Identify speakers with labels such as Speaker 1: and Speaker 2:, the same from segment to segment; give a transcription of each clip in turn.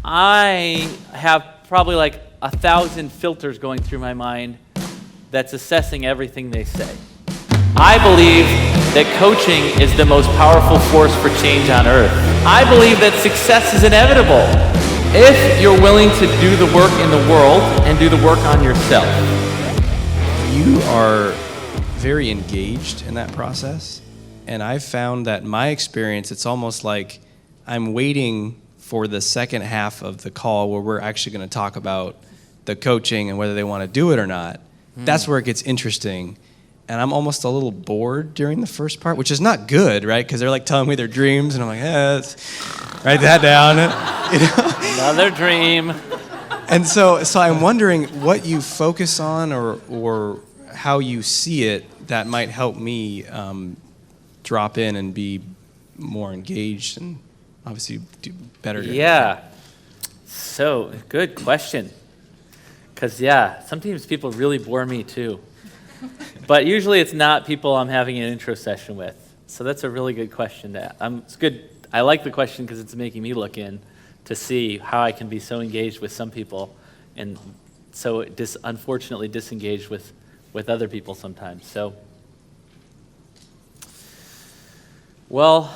Speaker 1: I have probably like 1,000 filters going through my mind that's assessing everything they say. I believe that coaching is the most powerful force for change on earth. I believe that success is inevitable if you're willing to do the work in the world and do the work on yourself.
Speaker 2: You are very engaged in that process, and I've found that in my experience, it's almost like I'm waiting for the second half of the call where we're actually going to talk about the coaching and whether they want to do it or not. That's where it gets interesting. And I'm almost a little bored during the first part, which is not good, right? Because they're like telling me their dreams, and I'm like, write that down. You know?
Speaker 1: Another dream.
Speaker 2: And so I'm wondering what you focus on or how you see it that might help me drop in and be more engaged and obviously do better.
Speaker 1: Yeah. So, good question. Because, sometimes people really bore me too. But usually it's not people I'm having an intro session with. So that's a really good question. It's good. I like the question because it's making me look in to see how I can be so engaged with some people and so unfortunately disengaged with other people sometimes. So, well,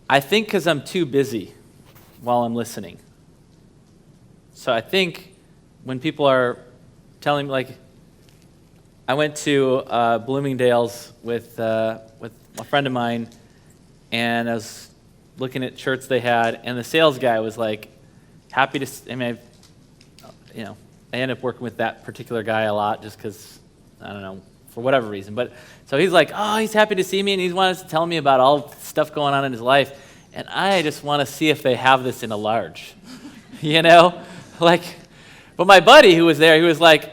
Speaker 1: I think because I'm too busy while I'm listening. So I think when people are telling me, like, I went to Bloomingdale's with a friend of mine, and I was looking at shirts they had, and the sales guy was like, happy to, I end up working with that particular guy a lot just because, I don't know, for whatever reason. But so he's like, he's happy to see me, and he wants to tell me about all the stuff going on in his life, and I just want to see if they have this in a large, But my buddy who was there, he was like,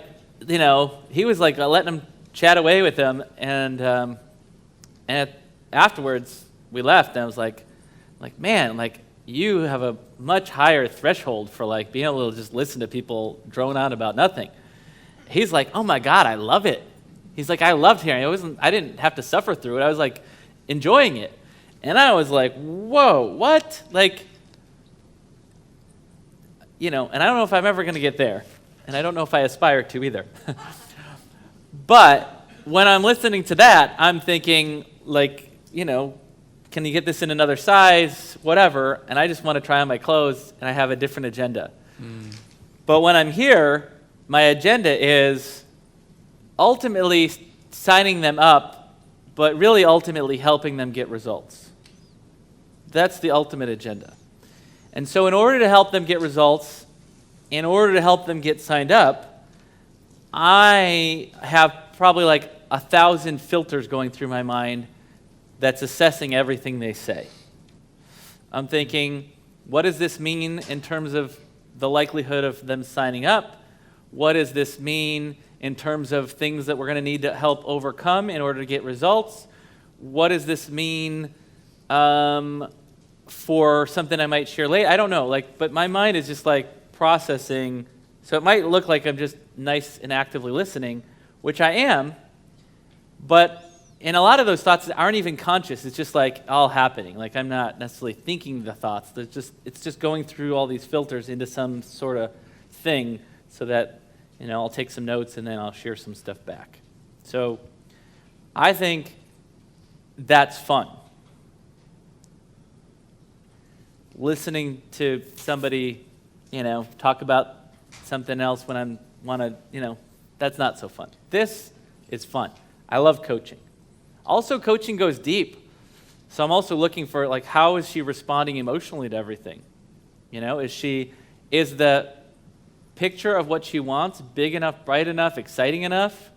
Speaker 1: letting him chat away with him, and afterwards we left, and I was like, man, you have a much higher threshold for being able to just listen to people drone on about nothing. He's like, oh my God, I love it. He's like, I loved hearing it. I didn't have to suffer through it. I was enjoying it, and I was like, whoa, what? And I don't know if I'm ever going to get there, and I don't know if I aspire to either. But when I'm listening to that, I'm thinking, can you get this in another size, whatever, and I just want to try on my clothes, and I have a different agenda. But when I'm here, my agenda is ultimately signing them up, but really ultimately helping them get results. That's the ultimate agenda. And so in order to help them get results, in order to help them get signed up, I have probably 1,000 filters going through my mind that's assessing everything they say. I'm thinking, what does this mean in terms of the likelihood of them signing up? What does this mean in terms of things that we're going to need to help overcome in order to get results? What does this mean for something I might share later? I don't know, but my mind is just processing. So it might look like I'm just nice and actively listening, which I am, but in a lot of those thoughts aren't even conscious. It's just all happening. I'm not necessarily thinking the thoughts. It's just going through all these filters into some sort of thing so that, I'll take some notes and then I'll share some stuff back. So I think that's fun. Listening to somebody, talk about something else when I want to, that's not so fun. This is fun. I love coaching. Also, coaching goes deep. So I'm also looking for, how is she responding emotionally to everything? Is the picture of what she wants big enough, bright enough, exciting enough?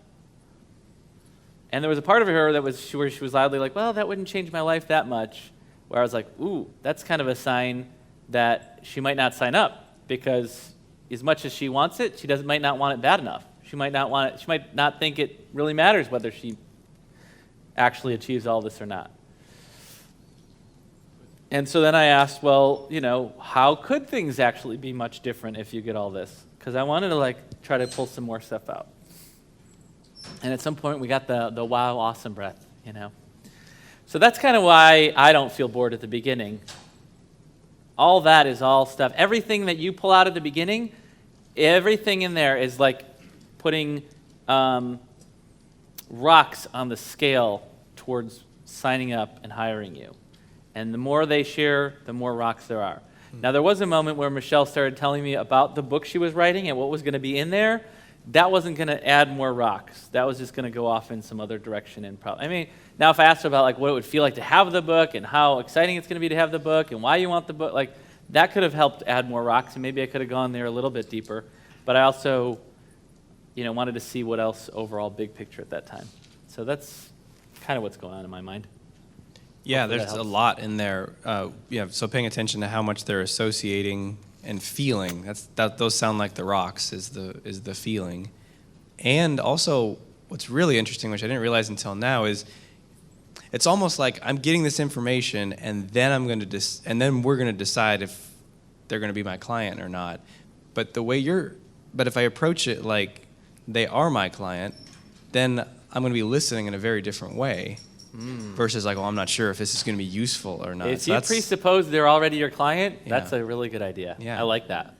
Speaker 1: And there was a part of her where she was loudly well, that wouldn't change my life that much. Where I was ooh, that's kind of a sign that she might not sign up, because as much as she wants it, she might not want it bad enough. She might not want it. She might not think it really matters whether she actually achieves all this or not. And so then I asked, well, how could things actually be much different if you get all this? Because I wanted to try to pull some more stuff out. And at some point we got the wow, awesome breath, So that's kind of why I don't feel bored at the beginning. All that is all stuff. Everything that you pull out at the beginning, everything in there is like putting rocks on the scale towards signing up and hiring you. And the more they share, the more rocks there are. Now, there was a moment where Michelle started telling me about the book she was writing and what was going to be in there. That wasn't going to add more rocks. That was just going to go off in some other direction. And I mean, now if I asked her about like what it would feel like to have the book and how exciting it's going to be to have the book and why you want the book, like that could have helped add more rocks, and maybe I could have gone there a little bit deeper. But I also, wanted to see what else overall big picture at that time. So that's kind of what's going on in my mind.
Speaker 2: Yeah,
Speaker 1: Hopefully
Speaker 2: there's
Speaker 1: that
Speaker 2: a
Speaker 1: helps.
Speaker 2: lot in there. So paying attention to how much they're associating and feeling. Those sound like the rocks is the feeling. And also, what's really interesting, which I didn't realize until now, is it's almost like I'm getting this information, and then and then we're going to decide if they're going to be my client or not. But if I approach it like they are my client, then I'm going to be listening in a very different way. Versus like, well, I'm not sure if this is going to be useful or not.
Speaker 1: If
Speaker 2: So
Speaker 1: you
Speaker 2: that's-
Speaker 1: presuppose they're already your client, that's a really good idea.
Speaker 2: Yeah.
Speaker 1: I like that.